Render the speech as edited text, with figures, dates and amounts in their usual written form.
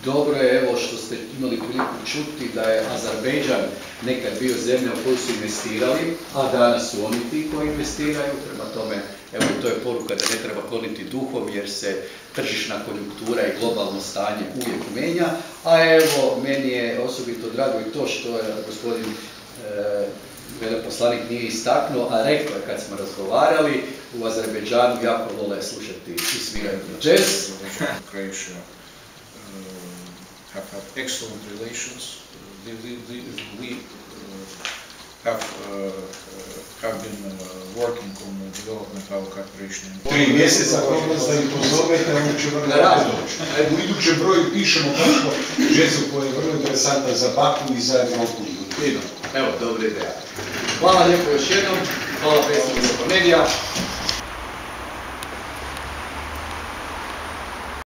Dobro je evo što ste imali priliku čuti da je Azerbejdžan nekad bio zemlja u koju su investirali, a danas su oni ti koji investiraju, prema tome evo to je poruka da ne treba kloniti duhom jer se tržišna konjunktura i globalno stanje uvijek menja, a evo meni je osobito drago i to što je gospodin veleposlanik nije istaknuo, a rekao je kad smo razgovarali, u Azerbejdžanu jako vole slušati i sviraju jazz. Croatia have had excellent relations. We have been working on the development of our cooperation. 3 mjeseca proglas da ih pozovete, on će vrlo rado doći. U idućem broju pišemo kako žecu koja je vrlo interesantna za Baku i za Evropu. Evo, dobra ideja. Hvala lijepo još jednom, hvala predstavnicima medija.